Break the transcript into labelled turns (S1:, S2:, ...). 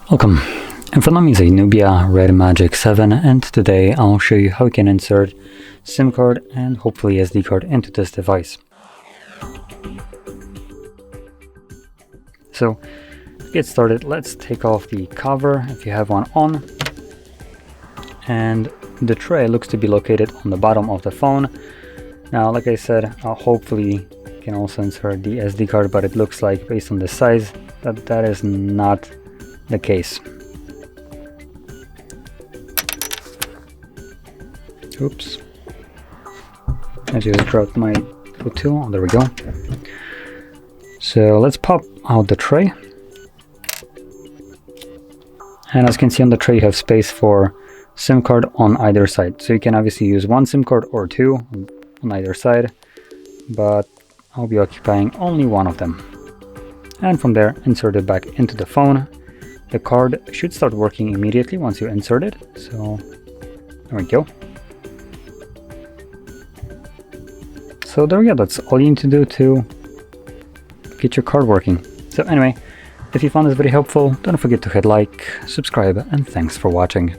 S1: Welcome. In front of me is a NUBIA Red Magic 7, and today I'll show you how you can insert SIM card and hopefully SD card into this device. So to get started, let's take off the cover if you have one on, and the tray looks to be located on the bottom of the phone. Now, like I said, hopefully you can also insert the SD card, but it looks like based on the size that is not the case. Oops, I just dropped my foot tool. There we go. So let's pop out the tray, and as you can see on the tray you have space for SIM card on either side, so you can obviously use one SIM card or two on either side, but I'll be occupying only one of them. And from there, insert it back into the phone. The card should start working immediately once you insert it, so there we go. So there we go, that's all you need to do to get your card working. So anyway, if you found this very helpful, don't forget to hit like, subscribe, and thanks for watching.